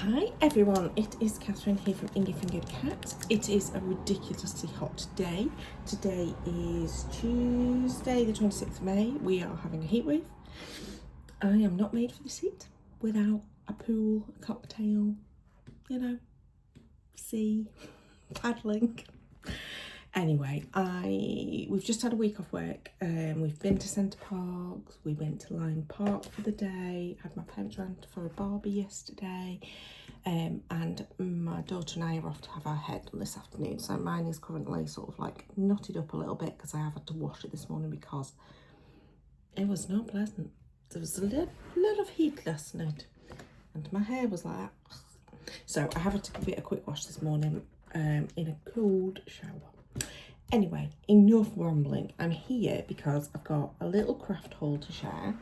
Hi everyone, it is Catherine here from Ingy Fingered Cat. It is a ridiculously hot day. Today is Tuesday the 26th of May. We are having a heat wave. I am not made for this heat without a pool, a cocktail, sea, paddling. Anyway, we've just had a week off work. We've been to Center Parcs. We went to Lime Park for the day. Had my parents round for a barbie yesterday. And my daughter and I are off to have our hair done this afternoon. So mine is currently sort of like knotted up a little bit because I have had to wash it this morning because it was not pleasant. There was a lot of heat last night and my hair was like that. So I have had to give it a quick wash this morning in a cold shower. Anyway, enough rambling. I'm here because I've got a little craft haul to share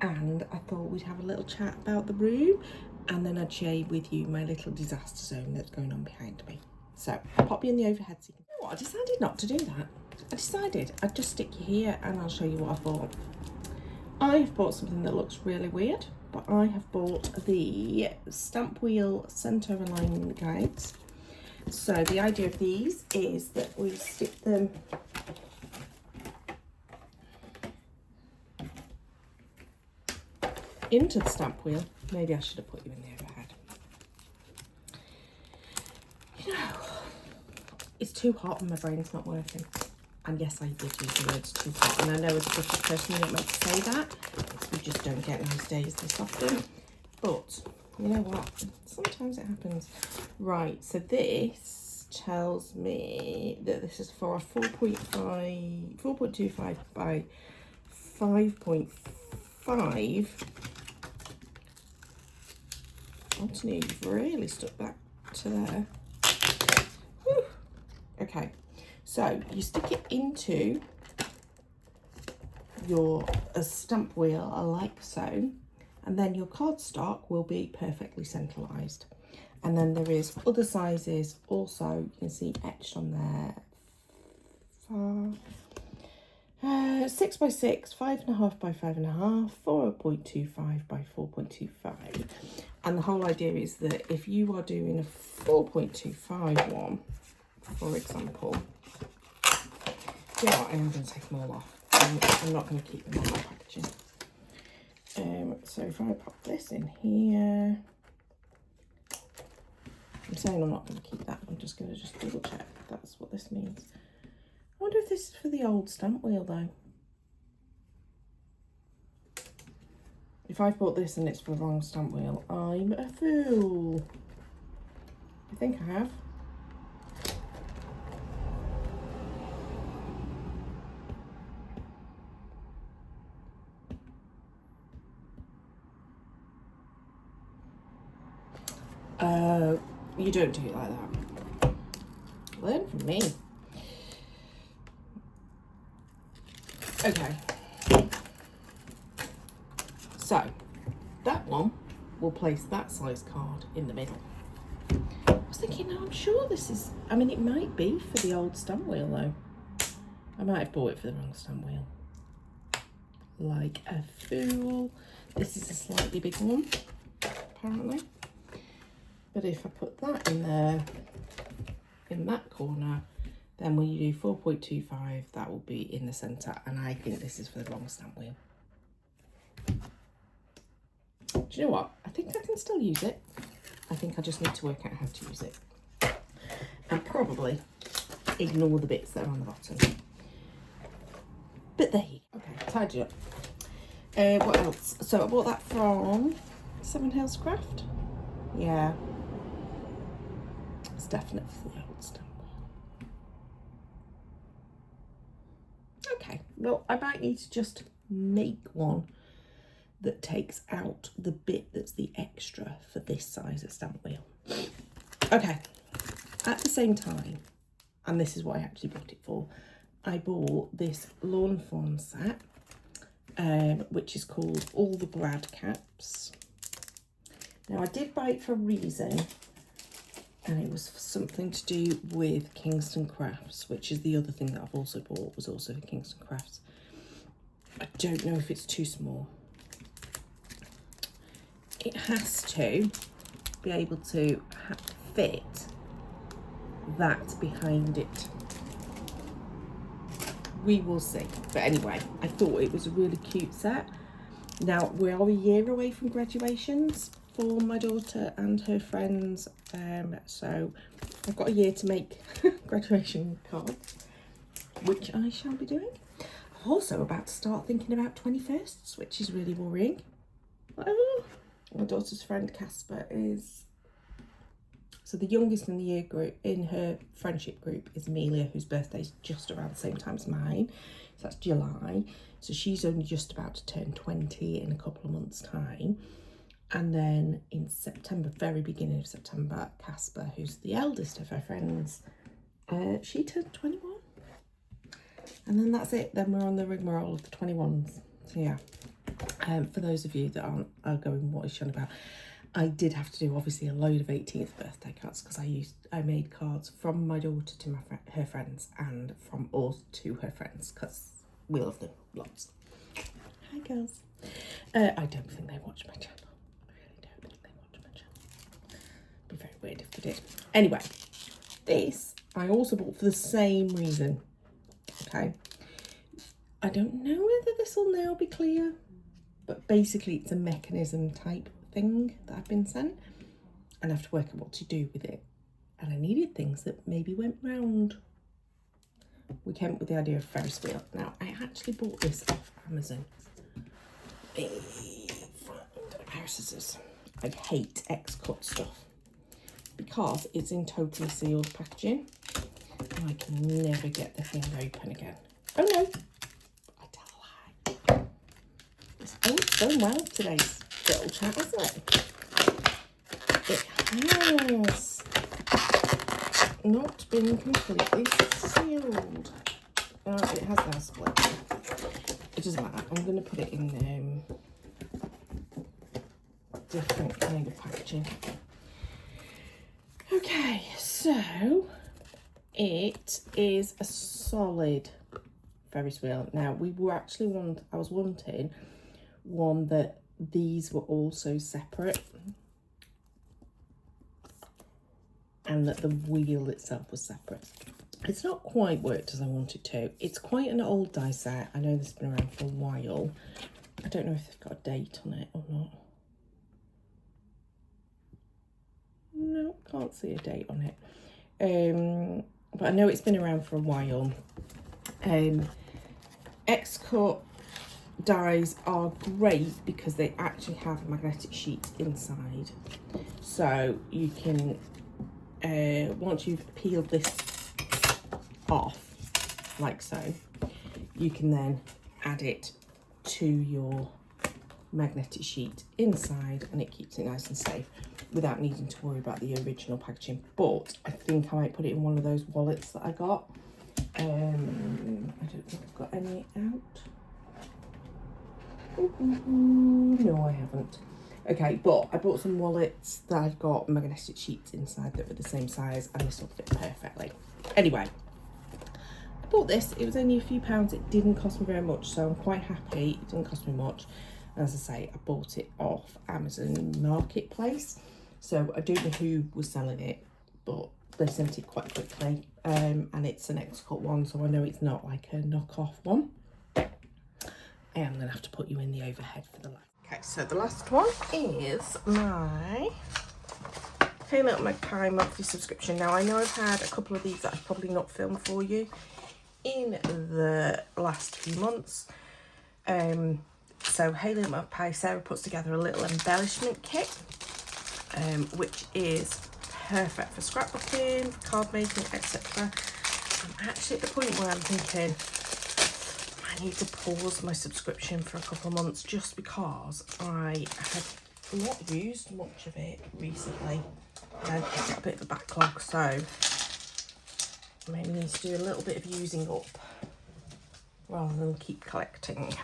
and I thought we'd have a little chat about the room and then I'd share with you my little disaster zone that's going on behind me. So I'll pop you in the overhead so you know what, I decided not to do that. I decided I'd just stick you here and I'll show you what I bought. I've bought something that looks really weird, but I have bought the Stamp Wheel Centre Alignment Guides. So the idea of these is that we stick them into the stamp wheel. Maybe I should have put you in the overhead. You know, it's too hot and my brain's not working. And yes, I did use the words too hot. And I know as a British person you're not meant to say that. We just don't get nice days this often. But you know what? Sometimes it happens. Right, so this tells me that this is for a 4.25 by 5.5. Anthony, you've really stuck that to there. Whew. Okay, so you stick it into your stamp wheel like so. And then your cardstock will be perfectly centralised. And then there is other sizes also, you can see etched on there. 6 by 6, 5.5 by 5.5, 4.25 by 4.25. And the whole idea is that if you are doing a 4.25 one, for example, you know what, I am going to take them all off. I'm not going to keep them on my packaging. So if I pop this in here, I'm saying I'm not going to keep that, I'm just going to double check that's what this means. I wonder if this is for the old stamp wheel though. If I've bought this and it's for the wrong stamp wheel, I'm a fool. I think I have. You don't do it like that. Learn from me. Okay. So, that one will place that size card in the middle. I was thinking, no, I'm sure this is, I mean, it might be for the old stamp wheel though. I might have bought it for the wrong stamp wheel. Like a fool. This is a slightly bigger one, apparently. But if I put that in there, in that corner, then when you do 4.25, that will be in the centre. And I think this is for the wrong stamp wheel. Do you know what? I think I can still use it. I think I just need to work out how to use it. And probably ignore the bits that are on the bottom. But there you go. Okay, tidy up. What else? So I bought that from Seven Hills Craft. Yeah. It's definitely for the old stamp wheel. Okay, well, I might need to just make one that takes out the bit that's the extra for this size of stamp wheel. Okay, at the same time, and this is what I actually bought it for, I bought this Lawn Fawn set, which is called All the Grad Caps. Now, I did buy it for a reason, and it was something to do with Kingston Crafts, which is the other thing that I've also bought, was also for Kingston Crafts. I don't know if it's too small. It has to, be able to fit that behind it. We will see. But anyway, I thought it was a really cute set. Now, we are a year away from graduations for my daughter and her friends. So I've got a year to make graduation cards, which I shall be doing. I'm also about to start thinking about 21sts, which is really worrying. Oh, my daughter's friend Casper is... So the youngest in the year group, in her friendship group, is Amelia, whose birthday's just around the same time as mine. So that's July. So she's only just about to turn 20 in a couple of months' time. And then in September, very beginning of September, Casper, who's the eldest of her friends, she turned 21. And then that's it. Then we're on the rigmarole of the 21s. So yeah, for those of you that are going, what is she on about? I did have to do obviously a load of 18th birthday cards because I made cards from my daughter to her friends and from us to her friends because we love them lots. Hi girls. I don't think they watch my channel. I really don't think they watch my channel. It'd be very weird if they did. Anyway, this I also bought for the same reason. Okay. I don't know whether this will now be clear, but basically it's a mechanism type thing that I've been sent and I have to work out what to do with it, and I needed things that maybe went round. We came up with the idea of Ferris wheel. Now I actually bought this off Amazon. Let me find a pair of scissors. I hate X-cut stuff because it's in totally sealed packaging and I can never get the thing open again. Oh no, I tell a lie. It's going well today's little chat, isn't it? It has not been completely sealed. It has now split. It doesn't matter. I'm going to put it in different kind of packaging. Okay, so it is a solid Ferris wheel. Now we were actually I was wanting one that these were also separate and that the wheel itself was separate. It's not quite worked as I wanted to. It's quite an old die set. I know this has been around for a while. I don't know if they've got a date on it or not. No, can't see a date on it. But I know it's been around for a while. X-cut dies are great because they actually have a magnetic sheet inside. So you can, once you've peeled this off, like so, you can then add it to your magnetic sheet inside and it keeps it nice and safe without needing to worry about the original packaging. But I think I might put it in one of those wallets that I got. I don't think I've got any out. No, I haven't. Okay, but I bought some wallets that I've got magnetic sheets inside that were the same size and this will fit perfectly. Anyway, I bought this. It was only a few pounds. It didn't cost me very much, so I'm quite happy. It didn't cost me much. As I say, I bought it off Amazon Marketplace. So I don't know who was selling it, but they sent it quite quickly. And it's an X-cut one, so I know it's not like a knockoff one. I am going to have to put you in the overhead for the last. Okay, so the last one is my Hey Little Magpie monthly subscription. Now, I know I've had a couple of these that I've probably not filmed for you in the last few months. So Hey Little Magpie, Sarah puts together a little embellishment kit, which is perfect for scrapbooking, for card making, etc. I'm actually at the point where I'm thinking I need to pause my subscription for a couple of months just because I have not used much of it recently. I've got a bit of a backlog, so maybe need to do a little bit of using up rather than keep collecting.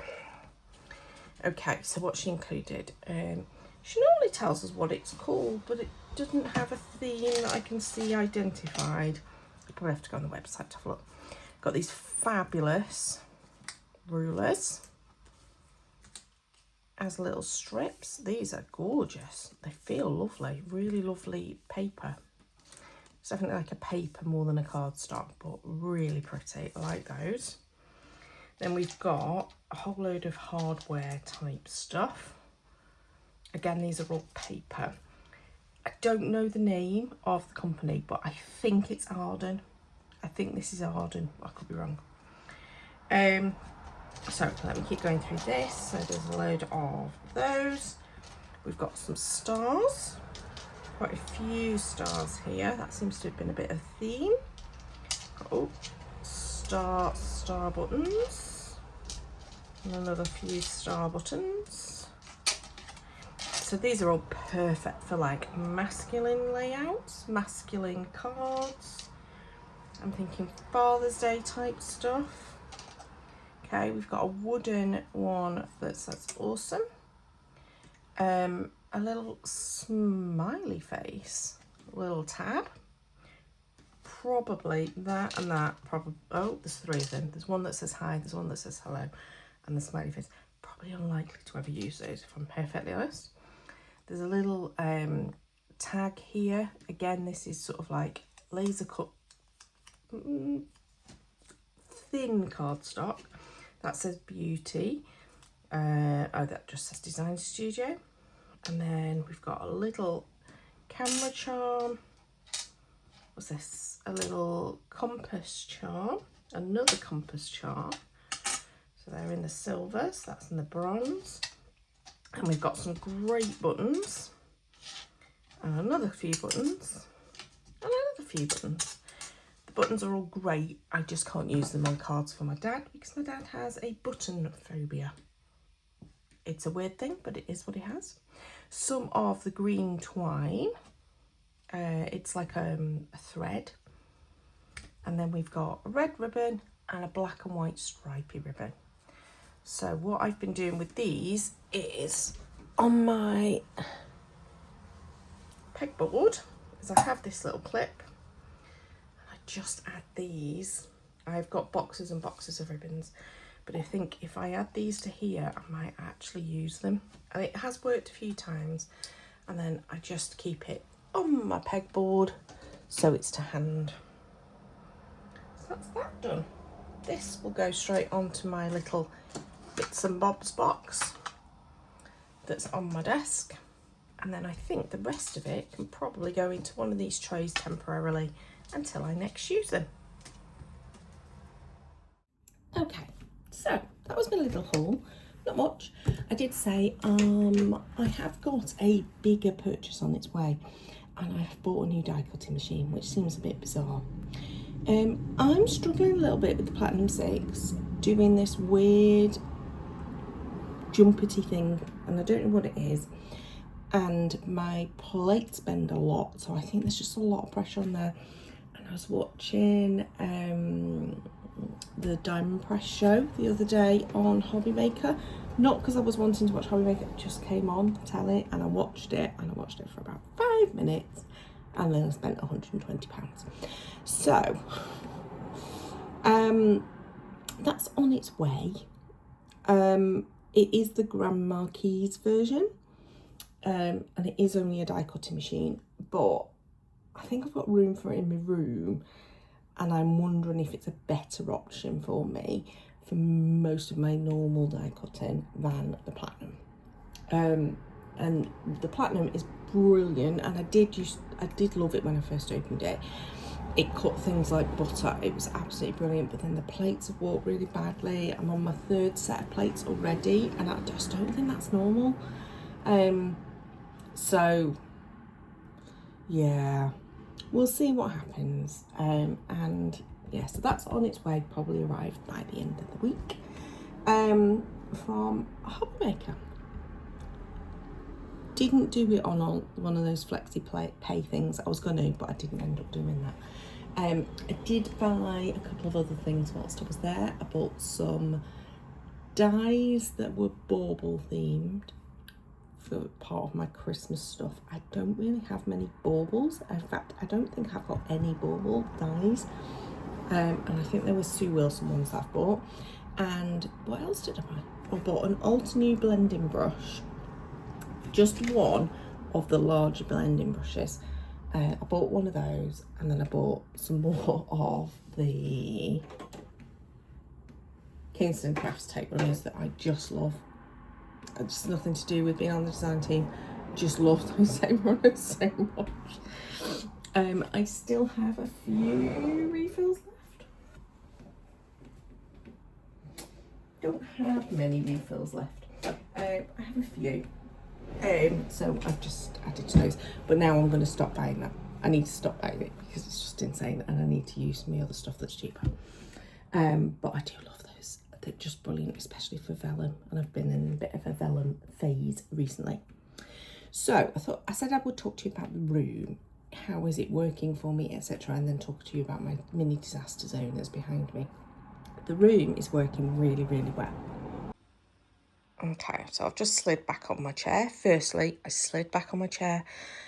Okay, so what she included, she normally tells us what it's called, but it doesn't have a theme that I can see identified. I probably have to go on the website to have a look. Got these fabulous rulers. as little strips. These are gorgeous. They feel lovely, really lovely paper. It's definitely like a paper more than a cardstock, but really pretty. I like those. Then we've got a whole load of hardware type stuff. Again, these are all paper. I don't know the name of the company, but I think it's Arden. I think this is Arden. I could be wrong. So let me keep going through this. So there's a load of those. We've got some stars. Quite a few stars here. That seems to have been a bit of a theme. Oh, star buttons. And another few star buttons. So these are all perfect for like masculine layouts, masculine cards. I'm thinking Father's Day type stuff. Okay, we've got a wooden one that's awesome. A little smiley face, little tab. Probably that and that. Probably. Oh, there's three of them. There's one that says hi, there's one that says hello, and the smiley face. Probably unlikely to ever use those, if I'm perfectly honest. There's a little tag here. Again, this is sort of like laser cut, thin cardstock. That says beauty. Oh, that just says design studio. And then we've got a little camera charm. What's this? A little compass charm. Another compass charm. So they're in the silver, so that's in the bronze. And we've got some great buttons. And another few buttons. And another few buttons. The buttons are all great. I just can't use them on cards for my dad because my dad has a button phobia. It's a weird thing, but it is what he has. Some of the green twine. It's like a thread. And then we've got a red ribbon and a black and white stripy ribbon. So what I've been doing with these is on my pegboard is I have this little clip. And I just add these. I've got boxes and boxes of ribbons. But I think if I add these to here, I might actually use them. And it has worked a few times. And then I just keep it on my pegboard so it's to hand. So that's that done. This will go straight onto my little bits and bobs box that's on my desk. And then I think the rest of it can probably go into one of these trays temporarily until I next use them. Okay. So that was my little haul, not much. I did say I have got a bigger purchase on its way and I have bought a new die cutting machine, which seems a bit bizarre. I'm struggling a little bit with the Platinum 6, doing this weird jumpety thing, and I don't know what it is, and my plates bend a lot, so I think there's just a lot of pressure on there. And I was watching the Diamond Press show the other day on Hobby Maker, not because I was wanting to watch Hobby Maker, it just came on telly and I watched it for about 5 minutes and then I spent £120. So that's on its way. It is the Grand Marquis version, and it is only a die cutting machine, but I think I've got room for it in my room. And I'm wondering if it's a better option for me for most of my normal die cutting than the Platinum. And the Platinum is brilliant, and I did love it when I first opened it. It cut things like butter. It was absolutely brilliant, but then the plates have worked really badly. I'm on my 3rd set of plates already, and I just don't think that's normal. So yeah. We'll see what happens, and yeah, so that's on its way, probably arrived by the end of the week, from Hobby Maker. Didn't do it on one of those flexi pay things. I was going to, but I didn't end up doing that. I did buy a couple of other things whilst I was there. I bought some dies that were bauble themed for part of my Christmas stuff. I don't really have many baubles. In fact, I don't think I've got any bauble dies. And I think there were Sue Wilson ones that I've bought. And what else did I buy? I bought an Altenew blending brush, just one of the larger blending brushes. I bought one of those, and then I bought some more of the Kingston Crafts tape runners that I just love. It's just nothing to do with being on the design team. Just love those tape runners so much. I still have a few refills left. Don't have many refills left. I have a few. So I've just added to those. But now I'm going to stop buying that. I need to stop buying it because it's just insane, and I need to use my other stuff that's cheaper. But I do love those. They're just brilliant, especially for vellum. And I've been in a bit of a vellum phase recently. So I said I would talk to you about the room. How is it working for me, etc. And then talk to you about my mini disaster zone that's behind me. The room is working really, really well. Okay, so I've just slid back on my chair. Firstly, I slid back on my chair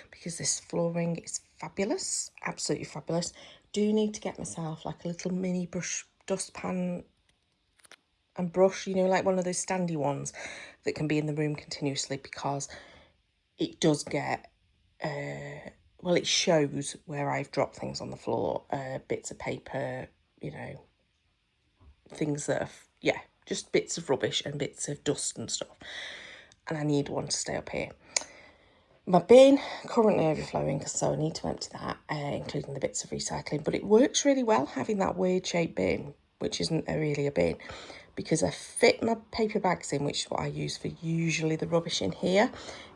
because this flooring is fabulous, absolutely fabulous. Do need to get myself like a little mini brush, dustpan and brush, you know, like one of those standy ones that can be in the room continuously, because it does get, well, it shows where I've dropped things on the floor, bits of paper, you know, things that are, yeah, just bits of rubbish and bits of dust and stuff. And I need one to stay up here. My bin currently overflowing, so I need to empty that, including the bits of recycling. But it works really well having that weird shaped bin, which isn't really a bin, because I fit my paper bags in, which is what I use for usually the rubbish in here.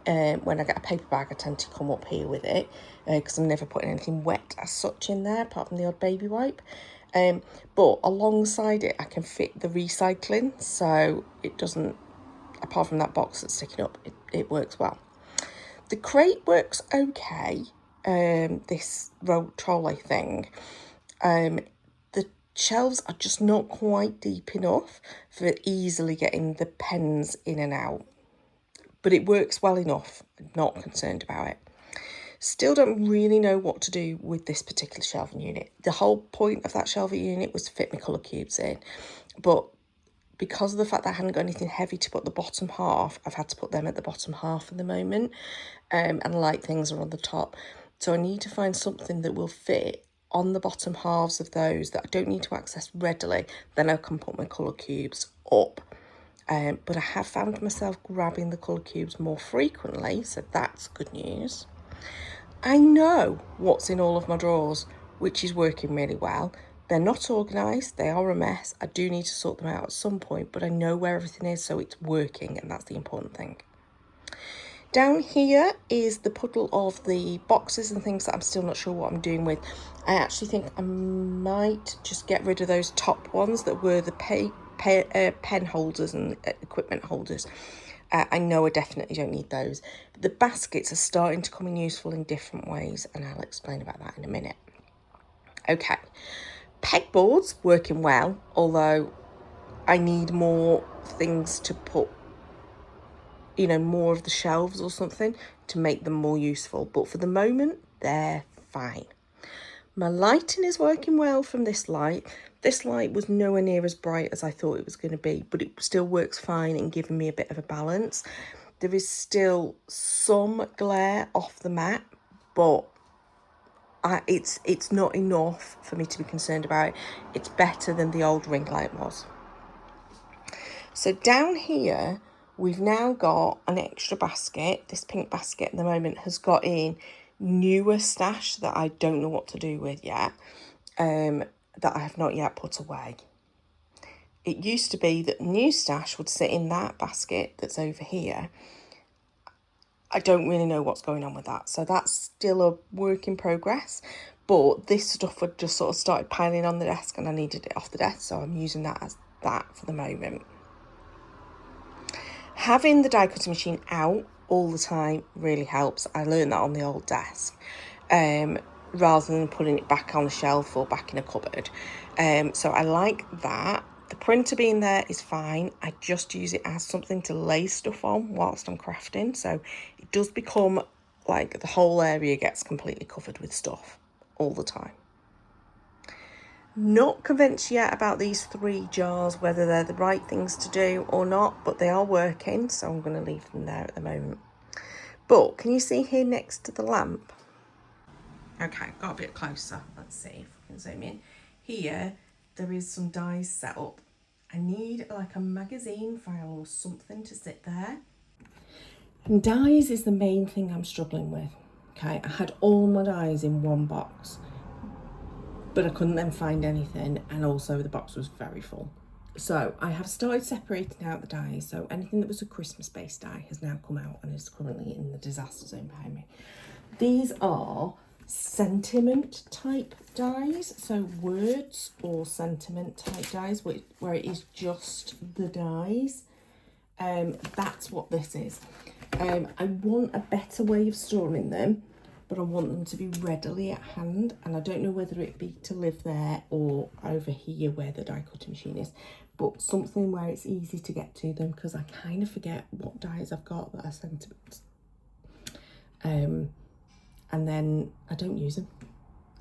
When I get a paper bag, I tend to come up here with it, because I'm never putting anything wet as such in there, apart from the odd baby wipe. But alongside it, I can fit the recycling, so it doesn't, apart from that box that's sticking up, it works well. The crate works okay, this road trolley thing. The shelves are just not quite deep enough for easily getting the pens in and out. But it works well enough, I'm not concerned about it. Still don't really know what to do with this particular shelving unit. The whole point of that shelving unit was to fit my colour cubes in. But because of the fact that I hadn't got anything heavy to put the bottom half, I've had to put them at the bottom half at the moment. And light things are on the top. So I need to find something that will fit on the bottom halves of those that I don't need to access readily. Then I can put my colour cubes up. But I have found myself grabbing the colour cubes more frequently, so that's good news. I know what's in all of my drawers, which is working really well. They're not organised, they are a mess. I do need to sort them out at some point, but I know where everything is, so it's working, and that's the important thing. Down here is the puddle of the boxes and things that I'm still not sure what I'm doing with. I actually think I might just get rid of those top ones that were the pen holders and equipment holders. I know I definitely don't need those. But the baskets are starting to come in useful in different ways, and I'll explain about that in a minute. Okay, pegboards working well, although I need more things to put, you know, more of the shelves or something to make them more useful. But for the moment, they're fine. My lighting is working well from this light. This light was nowhere near as bright as I thought it was going to be, but it still works fine in giving me a bit of a balance. There is still some glare off the mat, but it's not enough for me to be concerned about it. It's better than the old ring light was. So down here, we've now got an extra basket. This pink basket at the moment has got in newer stash that I don't know what to do with yet, that I have not yet put away. It used to be that new stash would sit in that basket that's over here. I don't really know what's going on with that, so that's still a work in progress. But this stuff had just sort of started piling on the desk, and I needed it off the desk, so I'm using that as that for the moment. Having the die cutting machine out all the time really helps. I learned that on the old desk, rather than putting it back on a shelf or back in a cupboard. So I like that. The printer being there is fine. I just use it as something to lay stuff on whilst I'm crafting. So it does become like the whole area gets completely covered with stuff all the time. Not convinced yet about these 3 jars, whether they're the right things to do or not, but they are working, so I'm going to leave them there at the moment. But can you see here next to the lamp? Okay, got a bit closer. Let's see if we can zoom in. Here, there is some dies set up. I need like a magazine file or something to sit there. And dies is the main thing I'm struggling with. Okay, I had all my dies in one box, but I couldn't then find anything, and also the box was very full. So I have started separating out the dies. So anything that was a Christmas-based die has now come out and is currently in the disaster zone behind me. These are sentiment type dies, so words or sentiment type dies, where it is just the dies. That's what this is. I want a better way of storing them, but I want them to be readily at hand, and I don't know whether it be to live there or over here where the die cutting machine is, but something where it's easy to get to them, because I kind of forget what dies I've got that are sentiments. And then I don't use them.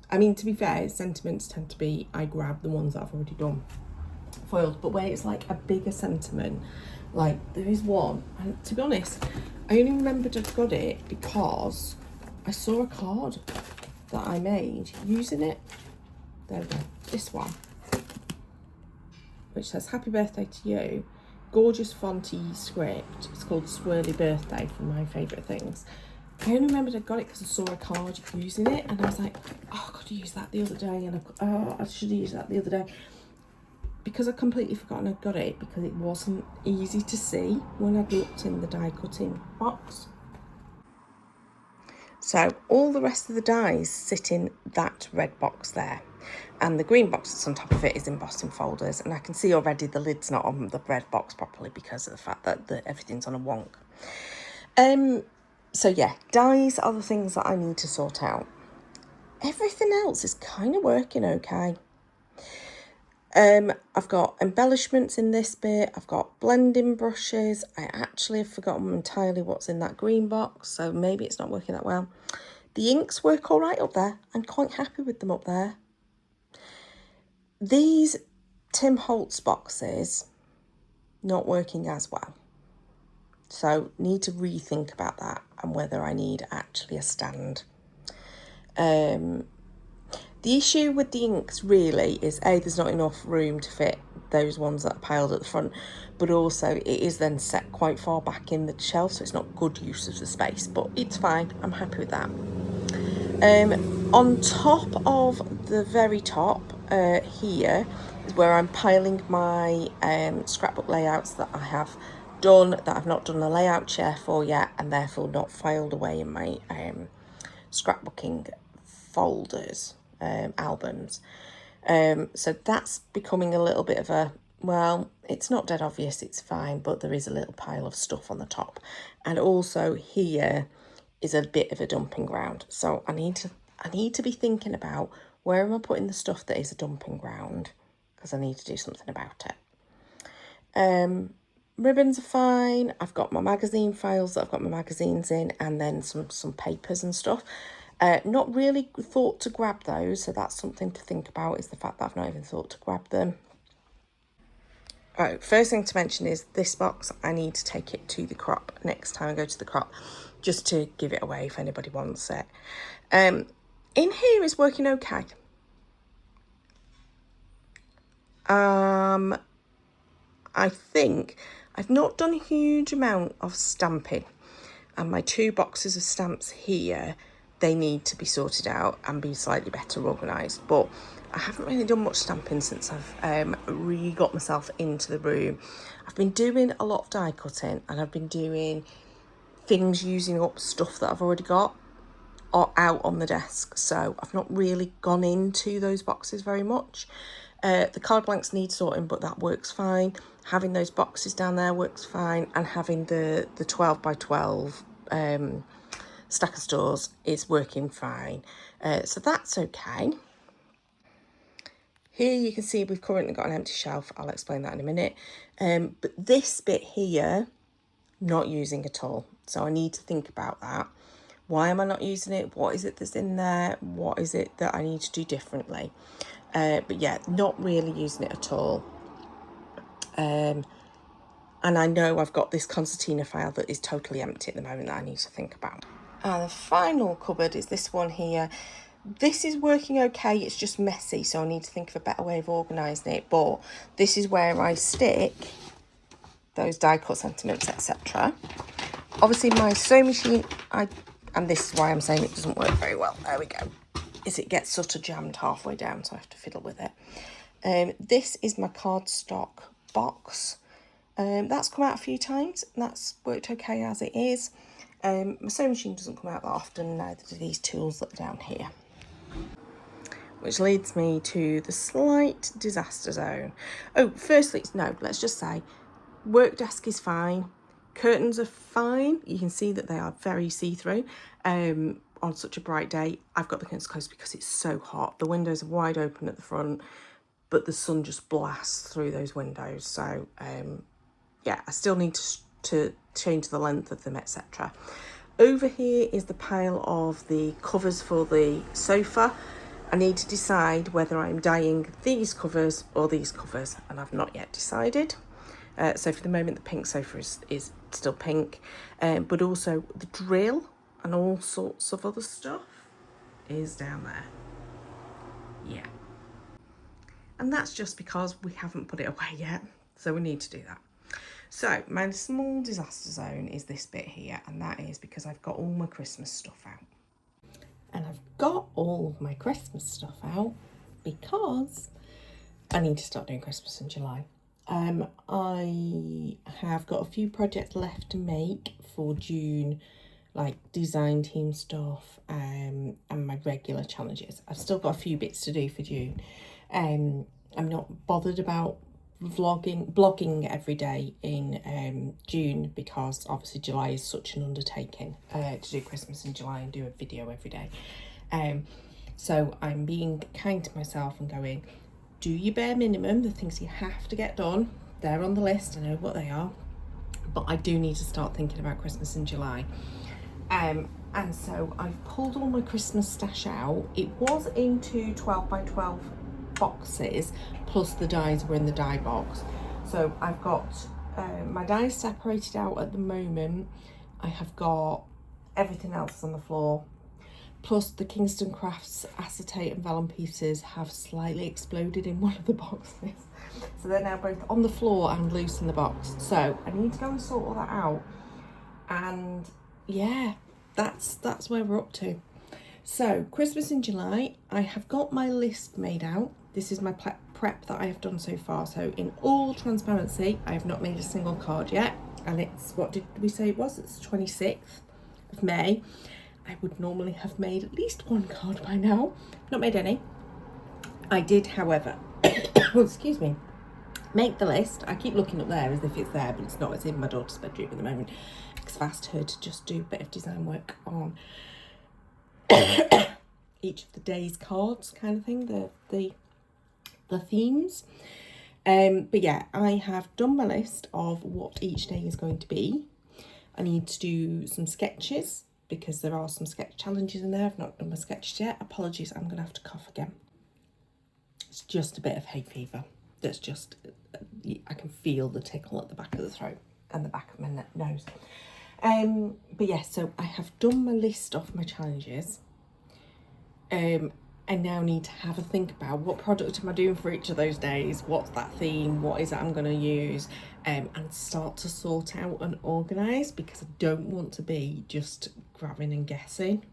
I mean, to be fair, sentiments tend to be, I grab the ones that I've already done foiled, but where it's like a bigger sentiment, like there is one, and to be honest, I only remembered I've got it because I saw a card that I made using it. There we go, this one, which says happy birthday to you, gorgeous fonty script. It's called Swirly Birthday, from My Favourite Things. I only remembered I got it because I saw a card using it, and I was like, oh, I could have used that the other day, and I should have used that the other day. Because I completely forgotten I'd got it, because it wasn't easy to see when I'd looked in the die cutting box. So all the rest of the dies sit in that red box there, and the green box that's on top of it is embossing folders, and I can see already the lid's not on the red box properly because of the fact that everything's on a wonk. So yeah, dies are the things that I need to sort out. Everything else is kind of working okay. I've got embellishments in this bit. I've got blending brushes. I actually have forgotten entirely what's in that green box, so maybe it's not working that well. The inks work all right up there. I'm quite happy with them up there. These Tim Holtz boxes, not working as well. So need to rethink about that and whether I need actually a stand. The issue with the inks really is there's not enough room to fit those ones that are piled at the front, but also it is then set quite far back in the shelf, so it's not good use of the space, but it's fine. I'm happy with that. On top of the very top here is where I'm piling my scrapbook layouts that I have done, that I've not done a layout chair for yet, and therefore not filed away in my scrapbooking folders, albums. So that's becoming a little bit of a, well, it's not dead obvious, it's fine, but there is a little pile of stuff on the top. And also here is a bit of a dumping ground. So I need to be thinking about where am I putting the stuff that is a dumping ground, because I need to do something about it. Ribbons are fine. I've got my magazine files that I've got my magazines in, and then some papers and stuff. Not really thought to grab those, so that's something to think about, is the fact that I've not even thought to grab them. Right, first thing to mention is this box, I need to take it to the crop next time I go to the crop, just to give it away if anybody wants it. In here is working okay. I think I've not done a huge amount of stamping, and my 2 boxes of stamps here, they need to be sorted out and be slightly better organised, but I haven't really done much stamping since I've really got myself into the room. I've been doing a lot of die cutting, and I've been doing things using up stuff that I've already got or out on the desk, so I've not really gone into those boxes very much. The card blanks need sorting, but that works fine. Having those boxes down there works fine, and having the 12 by 12 stack of stores is working fine. So that's okay. Here you can see we've currently got an empty shelf. I'll explain that in a minute. But this bit here, not using at all. So I need to think about that. Why am I not using it? What is it that's in there? What is it that I need to do differently? But yeah, not really using it at all. And I know I've got this concertina file that is totally empty at the moment that I need to think about. And the final cupboard is this one here. This is working okay, it's just messy, so I need to think of a better way of organising it. But this is where I stick those die cut sentiments, etc. Obviously my sewing machine, and this is why I'm saying it doesn't work very well, there we go, is it gets sort of jammed halfway down, so I have to fiddle with it. This is my cardstock box. That's come out a few times, and that's worked okay as it is. My sewing machine doesn't come out that often, neither do these tools that are down here. Which leads me to the slight disaster zone. Oh, firstly, no, let's just say, work desk is fine. Curtains are fine. You can see that they are very see-through on such a bright day. I've got the curtains closed because it's so hot. The windows are wide open at the front, but the sun just blasts through those windows. So, yeah, I still need to change the length of them, etc. Over here is the pile of the covers for the sofa. I need to decide whether I'm dyeing these covers or these covers, and I've not yet decided. So for the moment, the pink sofa is still pink, but also the drill and all sorts of other stuff is down there. Yeah. And that's just because we haven't put it away yet, so we need to do that. So my small disaster zone is this bit here, and that is because I've got all my Christmas stuff out. And I've got all of my Christmas stuff out because I need to start doing Christmas in July. I have got a few projects left to make for June, like design team stuff, and my regular challenges. I've still got a few bits to do for June. I'm not bothered about blogging every day in June, because obviously July is such an undertaking to do Christmas in July and do a video every day. So I'm being kind to myself and going, do your bare minimum, the things you have to get done. They're on the list, I know what they are, but I do need to start thinking about Christmas in July. And so I've pulled all my Christmas stash out. It was into 12 by 12 boxes, plus the dies were in the die box. So I've got my dies separated out at the moment. I have got everything else on the floor, plus the Kingston Crafts acetate and vellum pieces have slightly exploded in one of the boxes, so they're now both on the floor and loose in the box. So I need to go and sort all that out, and yeah, that's where we're up to. So Christmas in July, I have got my list made out. This is my prep that I have done so far. So in all transparency, I have not made a single card yet. And it's, what did we say it was? It's 26th of May. I would normally have made at least one card by now. Not made any. I did, however, excuse me, make the list. I keep looking up there as if it's there, but it's not. It's in my daughter's bedroom at the moment, because I've asked her to just do a bit of design work on each of the day's cards, kind of thing, the themes. But yeah, I have done my list of what each day is going to be. I need to do some sketches, because there are some sketch challenges in there. I've not done my sketches yet. Apologies, I'm going to have to cough again. It's just a bit of hay fever. That's just, I can feel the tickle at the back of the throat and the back of my nose. But yeah, so I have done my list of my challenges. I now need to have a think about what product am I doing for each of those days, what's that theme, what is it I'm going to use, and start to sort out and organise, because I don't want to be just grabbing and guessing.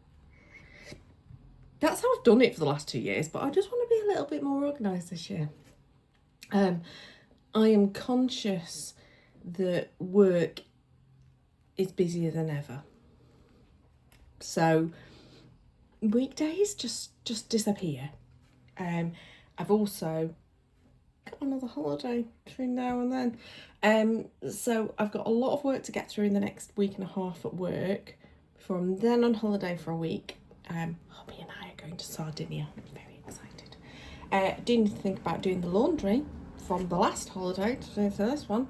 That's how I've done it for the last 2 years, but I just want to be a little bit more organised this year. I am conscious that work is busier than ever. So weekdays just disappear. I've also got another holiday between now and then. So I've got a lot of work to get through in the next week and a half at work before I'm then on holiday for a week. Hobby and I are going to Sardinia. I'm very excited. I do need to think about doing the laundry from the last holiday to do for this one.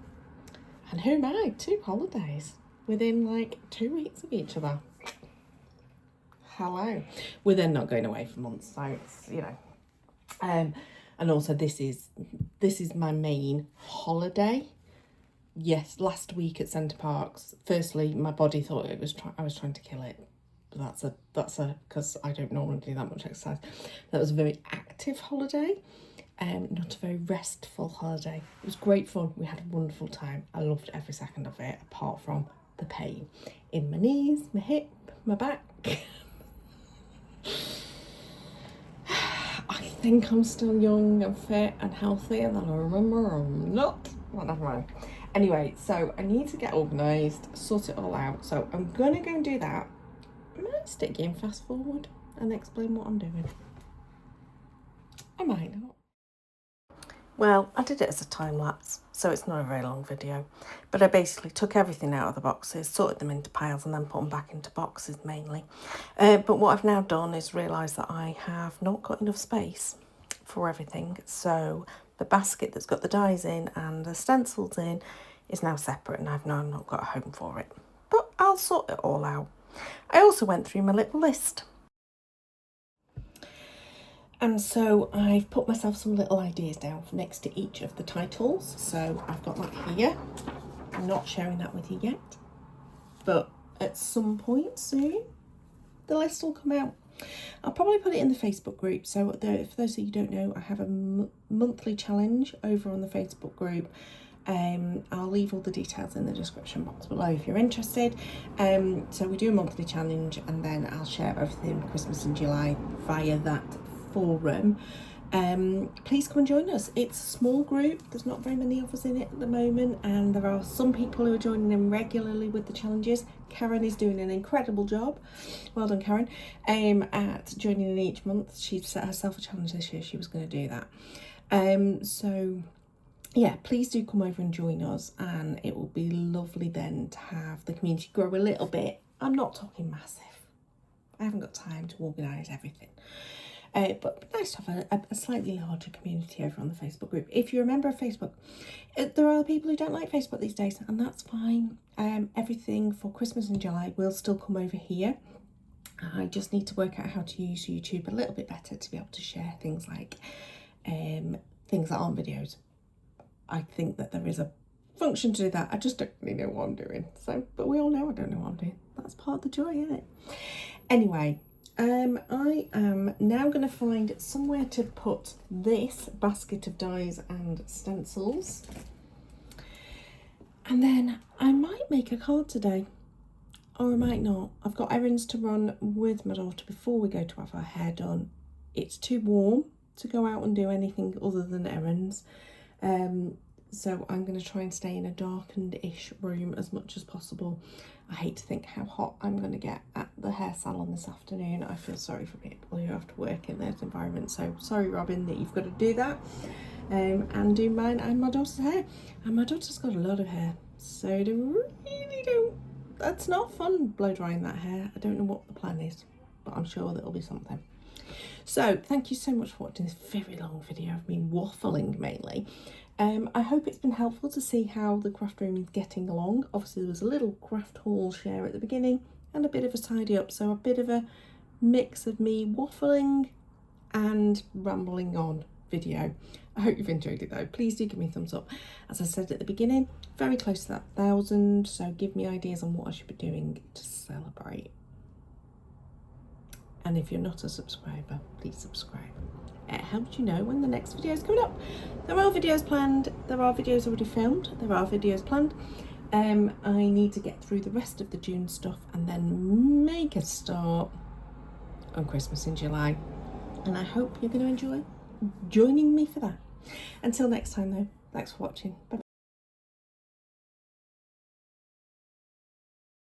And who am I? 2 holidays within like 2 weeks of each other. Hello. We're then not going away for months, so it's, you know. And also this is my main holiday. Yes, last week at Center Parcs, firstly, my body thought I was trying to kill it. But that's a because I don't normally do that much exercise. That was a very active holiday, not a very restful holiday. It was great fun. We had a wonderful time. I loved every second of it, apart from the pain in my knees, my hip, my back. I think I'm still young and fit and healthy, and then I remember I'm not. Well, never mind. Anyway, so I need to get organised, sort it all out. So I'm going to go and do that. I might stick you in fast forward and explain what I'm doing. I might not. Well, I did it as a time lapse, so it's not a very long video. But I basically took everything out of the boxes, sorted them into piles, and then put them back into boxes mainly. But what I've now done is realise that I have not got enough space for everything. So the basket that's got the dies in and the stencils in is now separate, and I've now not got a home for it. But I'll sort it all out. I also went through my little list. And so I've put myself some little ideas down next to each of the titles. So I've got that here. I'm not sharing that with you yet, but at some point soon, the list will come out. I'll probably put it in the Facebook group. So for those of you who don't know, I have a monthly challenge over on the Facebook group. I'll leave all the details in the description box below if you're interested. So we do a monthly challenge, and then I'll share everything Christmas in July via that forum. Please come and join us. It's a small group. There's not very many of us in it at the moment, and there are some people who are joining in regularly with the challenges. Karen is doing an incredible job. Well done, Karen. At joining in each month. She set herself a challenge this year. She was going to do that. So yeah, please do come over and join us, and it will be lovely then to have the community grow a little bit. I'm not talking massive. I haven't got time to organise everything. But it'd be nice to have a slightly larger community over on the Facebook group. If you're a member of Facebook, there are people who don't like Facebook these days, and that's fine. Everything for Christmas in July will still come over here. I just need to work out how to use YouTube a little bit better to be able to share things like things that aren't videos. I think that there is a function to do that. I just don't really know what I'm doing. So, but we all know I don't know what I'm doing. That's part of the joy, isn't it? Anyway, I am now going to find somewhere to put this basket of dies and stencils. And then I might make a card today, or I might not. I've got errands to run with my daughter before we go to have our hair done. It's too warm to go out and do anything other than errands. So I'm going to try and stay in a darkened-ish room as much as possible. I hate to think how hot I'm going to get at the hair salon this afternoon. I feel sorry for people who have to work in those environments. So sorry, Robin, that you've got to do that. And do mine and my daughter's hair. And my daughter's got a lot of hair. So really don't. That's not fun, blow drying that hair. I don't know what the plan is, but I'm sure there'll be something. So thank you so much for watching this very long video of me waffling mainly. I hope it's been helpful to see how the craft room is getting along. Obviously there was a little craft haul share at the beginning and a bit of a tidy up, so a bit of a mix of me waffling and rambling on video. I hope you've enjoyed it though. Please do give me a thumbs up. As I said at the beginning, very close to that 1,000, so give me ideas on what I should be doing to celebrate. And if you're not a subscriber, please subscribe. It helps you know when the next video is coming up. There are videos planned, there are videos already filmed, there are videos planned. I need to get through the rest of the June stuff and then make a start on Christmas in July. And I hope you're going to enjoy joining me for that. Until next time though, thanks for watching. Bye.